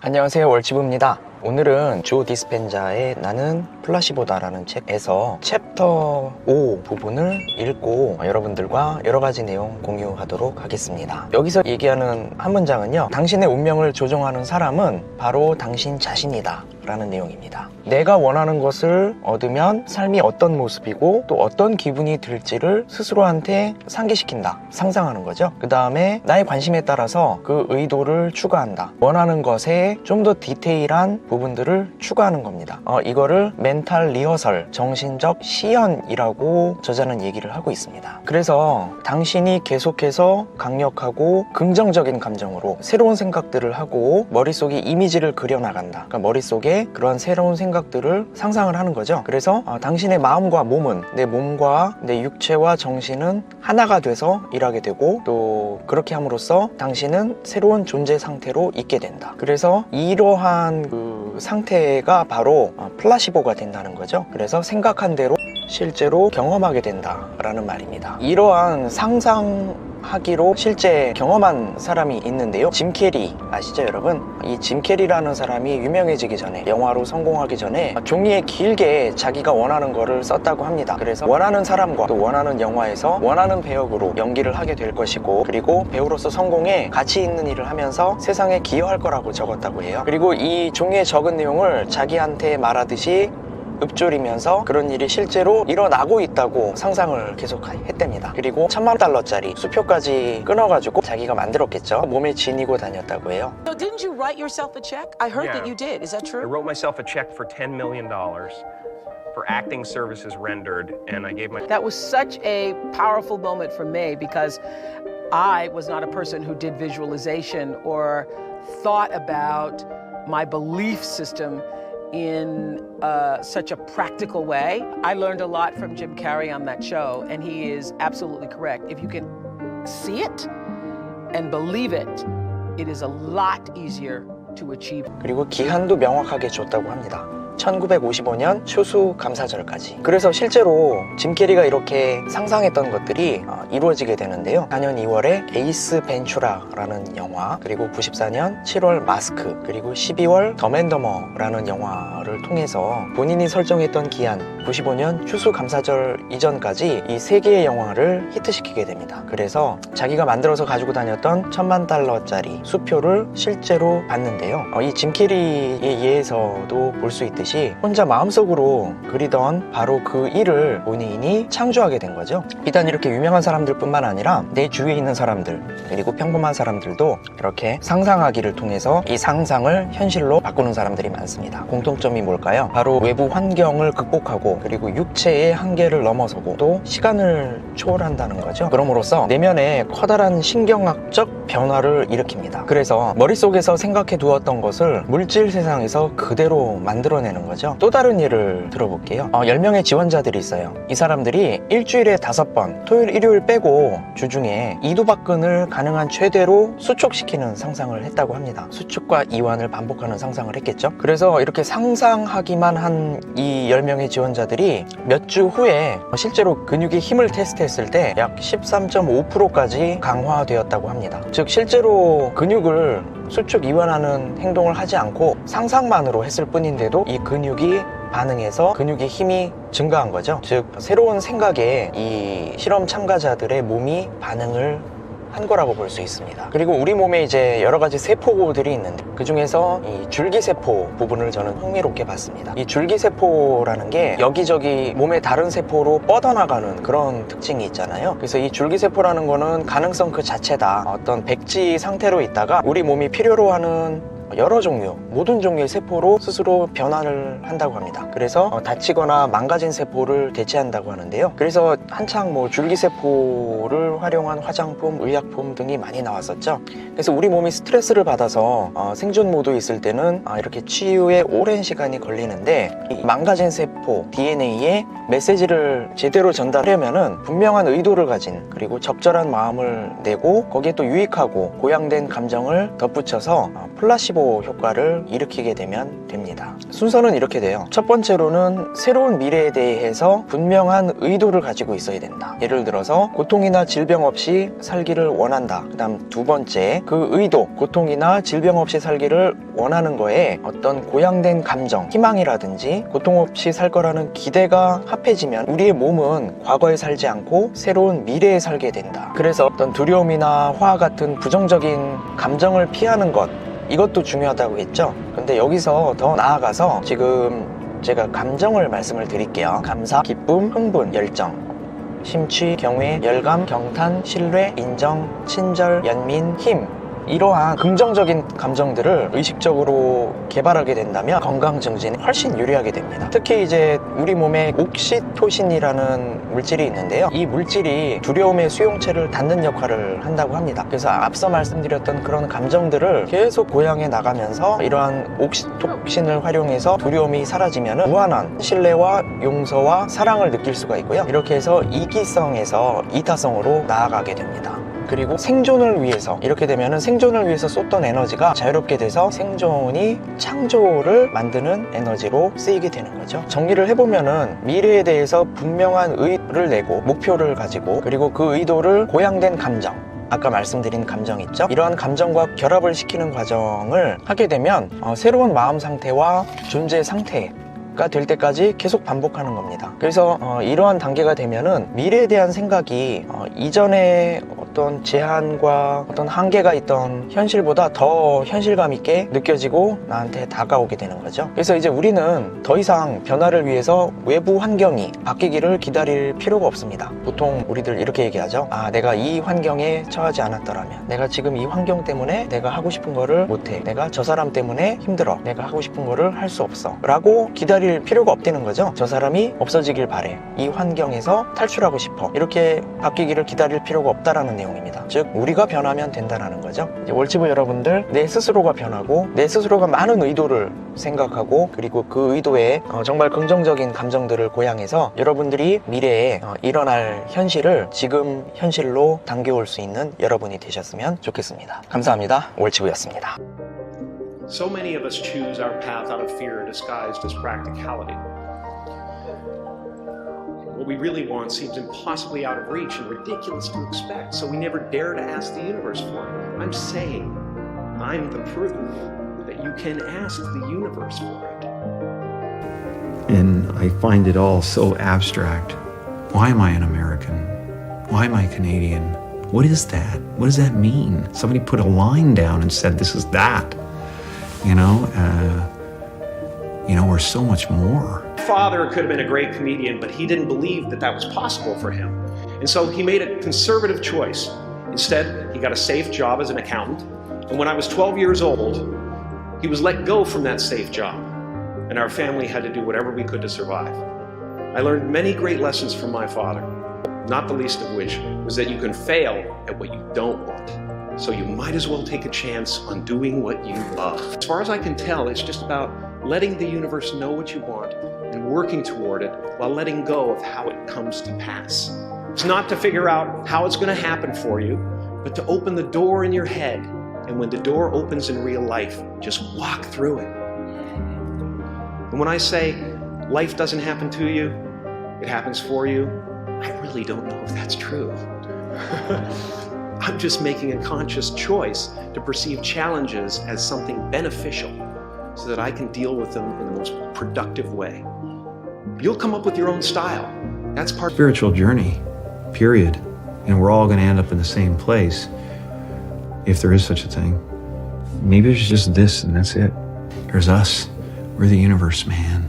안녕하세요, 월치부입니다. 오늘은 조 디스펜자의 나는 플라시보다라는 책에서 챕터 5 부분을 읽고 여러분들과 여러가지 내용 공유하도록 하겠습니다. 여기서 얘기하는 한 문장은요, 당신의 운명을 조종하는 사람은 바로 당신 자신이다 라는 내용입니다. 내가 원하는 것을 얻으면 삶이 어떤 모습이고 또 어떤 기분이 들지를 스스로한테 상기시킨다, 상상하는 거죠. 그 다음에 나의 관심에 따라서 그 의도를 추가한다, 원하는 것에 좀 더 디테일한 부분들을 추가하는 겁니다. 이거를 멘탈 리허설, 정신적 시연이라고 저자는 얘기를 하고 있습니다. 그래서 당신이 계속해서 강력하고 긍정적인 감정으로 새로운 생각들을 하고 머릿속에 이미지를 그려나간다. 그러니까 머릿속에 그런 새로운 생각들을 상상을 하는 거죠. 그래서 당신의 마음과 몸은, 내 몸과 내 육체와 정신은 하나가 돼서 일하게 되고, 또 그렇게 함으로써 당신은 새로운 존재 상태로 있게 된다. 그래서 이러한 그 상태가 바로 플라시보가 된다는 거죠. 그래서 생각한 대로 실제로 경험하게 된다라는 말입니다. 이러한 상상하기로 실제 경험한 사람이 있는데요, 짐 캐리 아시죠 여러분? 이 짐 캐리라는 사람이 유명해지기 전에, 영화로 성공하기 전에 종이에 길게 자기가 원하는 거를 썼다고 합니다. 그래서 원하는 사람과 또 원하는 영화에서 원하는 배역으로 연기를 하게 될 것이고, 그리고 배우로서 성공에 가치 있는 일을 하면서 세상에 기여할 거라고 적었다고 해요. 그리고 이 종이에 적은 내용을 자기한테 말하듯이 읊조리면서 그런 일이 실제로 일어나고 있다고 상상을 계속 했답니다. 그리고 $10,000,000짜리 수표까지 끊어가지고 자기가 만들었겠죠. 몸에 지니고 다녔다고 해요. So didn't you write yourself a check? I heard that you did. Is that I true? wrote myself a check for $10 million for acting services rendered, and I gave my... That was such a powerful moment for me because I was not a person who did visualization or thought about my belief system in such a practical way. I learned a lot from Jim Carrey on that show, and he is absolutely correct. If you can see it and believe it, it is a lot easier to achieve. 그리고 기한도 명확하게 줬다고 합니다. 1955년 추수감사절까지. 그래서 실제로 짐 캐리가 이렇게 상상했던 것들이 이루어지게 되는데요. 4년 2월에 에이스 벤츄라라는 영화, 그리고 94년 7월 마스크, 그리고 12월 더맨더머라는 영화를 통해서 본인이 설정했던 기한 95년 추수감사절 이전까지 이 3개의 영화를 히트시키게 됩니다. 그래서 자기가 만들어서 가지고 다녔던 $10,000,000짜리 수표를 실제로 받는데요. 이 짐 캐리의 예에서도 볼 수 있듯이 혼자 마음속으로 그리던 바로 그 일을 본인이 창조하게 된 거죠. 비단 이렇게 유명한 사람들 뿐만 아니라 내 주위에 있는 사람들, 그리고 평범한 사람들도 이렇게 상상하기를 통해서 이 상상을 현실로 바꾸는 사람들이 많습니다. 공통점이 뭘까요? 바로 외부 환경을 극복하고, 그리고 육체의 한계를 넘어서고, 또 시간을 초월한다는 거죠. 그럼으로써 내면에 커다란 신경학적 변화를 일으킵니다. 그래서 머릿속에서 생각해 두었던 것을 물질 세상에서 그대로 만들어내는 거죠. 또 다른 예를 들어볼게요. 10명의 지원자들이 있어요. 이 사람들이 일주일에 5번, 토요일, 일요일 빼고 주중에 이두박근을 가능한 최대로 수축시키는 상상을 했다고 합니다. 수축과 이완을 반복하는 상상을 했겠죠. 그래서 이렇게 상상하기만 한 이 10명의 지원자들이 몇 주 후에 실제로 근육의 힘을 테스트했을 때 약 13.5%까지 강화되었다고 합니다. 즉 실제로 근육을 수축 이완하는 행동을 하지 않고 상상만으로 했을 뿐인데도 이 근육이 반응해서 근육의 힘이 증가한 거죠. 즉 새로운 생각에 이 실험 참가자들의 몸이 반응을 한 거라고 볼 수 있습니다. 그리고 우리 몸에 이제 여러 가지 세포들이 있는데, 그 중에서 이 줄기세포 부분을 저는 흥미롭게 봤습니다. 이 줄기세포라는 게 여기저기 몸의 다른 세포로 뻗어나가는 그런 특징이 있잖아요. 그래서 이 줄기세포라는 거는 가능성 그 자체다. 어떤 백지 상태로 있다가 우리 몸이 필요로 하는 여러 종류, 모든 종류의 세포로 스스로 변화를 한다고 합니다. 그래서 다치거나 망가진 세포를 대체한다고 하는데요. 그래서 한창 줄기세포를 활용한 화장품, 의약품 등이 많이 나왔었죠. 그래서 우리 몸이 스트레스를 받아서 생존 모드에 있을 때는 이렇게 치유에 오랜 시간이 걸리는데, 이 망가진 세포 DNA에 메시지를 제대로 전달하려면은 분명한 의도를 가진, 그리고 적절한 마음을 내고 거기에 또 유익하고 고양된 감정을 덧붙여서 플라시보 플라세보 효과를 일으키게 되면 됩니다. 순서는 이렇게 돼요. 첫 번째로는 새로운 미래에 대해서 분명한 의도를 가지고 있어야 된다. 예를 들어서 고통이나 질병 없이 살기를 원한다. 그 다음 두 번째, 그 의도, 고통이나 질병 없이 살기를 원하는 거에 어떤 고양된 감정, 희망이라든지 고통 없이 살 거라는 기대가 합해지면 우리의 몸은 과거에 살지 않고 새로운 미래에 살게 된다. 그래서 어떤 두려움이나 화와 같은 부정적인 감정을 피하는 것, 이것도 중요하다고 했죠. 근데 여기서 더 나아가서 지금 제가 감정을 말씀을 드릴게요. 감사, 기쁨, 흥분, 열정, 심취, 경외, 열감, 경탄, 신뢰, 인정, 친절, 연민, 힘, 이러한 긍정적인 감정들을 의식적으로 개발하게 된다면 건강 증진에 훨씬 유리하게 됩니다. 특히 이제 우리 몸에 옥시토신이라는 물질이 있는데요. 이 물질이 두려움의 수용체를 닫는 역할을 한다고 합니다. 그래서 앞서 말씀드렸던 그런 감정들을 계속 고양해 나가면서 이러한 옥시토신을 활용해서 두려움이 사라지면 무한한 신뢰와 용서와 사랑을 느낄 수가 있고요. 이렇게 해서 이기성에서 이타성으로 나아가게 됩니다. 그리고 생존을 위해서, 이렇게 되면 생존을 위해서 쏟던 에너지가 자유롭게 돼서 생존이 창조를 만드는 에너지로 쓰이게 되는 거죠. 정리를 해보면은 미래에 대해서 분명한 의도를 내고 목표를 가지고, 그리고 그 의도를 고양된 감정, 아까 말씀드린 감정 있죠? 이러한 감정과 결합을 시키는 과정을 하게 되면 새로운 마음 상태와 존재 상태가 될 때까지 계속 반복하는 겁니다. 그래서 이러한 단계가 되면은 미래에 대한 생각이 이전에 어떤 제한과 어떤 한계가 있던 현실보다 더 현실감 있게 느껴지고 나한테 다가오게 되는 거죠. 그래서 이제 우리는 더 이상 변화를 위해서 외부 환경이 바뀌기를 기다릴 필요가 없습니다. 보통 우리들 이렇게 얘기하죠. 아, 내가 이 환경에 처하지 않았더라면, 내가 지금 이 환경 때문에 내가 하고 싶은 거를 못해, 내가 저 사람 때문에 힘들어, 내가 하고 싶은 거를 할 수 없어 라고 기다릴 필요가 없다는 거죠. 저 사람이 없어지길 바래, 이 환경에서 탈출하고 싶어, 이렇게 바뀌기를 기다릴 필요가 없다라는 내용입니다. 즉 우리가 변하면 된다는 거죠. 이제 월치부 여러분들, 내 스스로가 변하고 내 스스로가 많은 의도를 생각하고, 그리고 그 의도에 정말 긍정적인 감정들을 고양해서 여러분들이 미래에 일어날 현실을 지금 현실로 당겨올 수 있는 여러분이 되셨으면 좋겠습니다. 감사합니다. 월치부였습니다. So many of us choose our path out of fear disguised as practicality. What we really want seems impossibly out of reach and ridiculous to expect, so we never dare to ask the universe for it. I'm saying, I'm the proof that you can ask the universe for it. And I find it all so abstract. Why am I an American? Why am I Canadian? What is that? What does that mean? Somebody put a line down and said this is that. We're so much more. Father could have been a great comedian, but he didn't believe that that was possible for him. And so he made a conservative choice. Instead, he got a safe job as an accountant. And when I was 12 years old, he was let go from that safe job. And our family had to do whatever we could to survive. I learned many great lessons from my father, not the least of which was that you can fail at what you don't want. So you might as well take a chance on doing what you love. As far as I can tell, it's just about letting the universe know what you want and working toward it while letting go of how it comes to pass. It's not to figure out how it's going to happen for you, but to open the door in your head. And when the door opens in real life, just walk through it. And when I say life doesn't happen to you, it happens for you, I really don't know if that's true. I'm just making a conscious choice to perceive challenges as something beneficial so that I can deal with them in the most productive way. You'll come up with your own style. That's part of Spiritual journey, period. We're all going to end up in the same place, if there is such a thing. Maybe there's just this and that's it. There's us. We're the universe, man.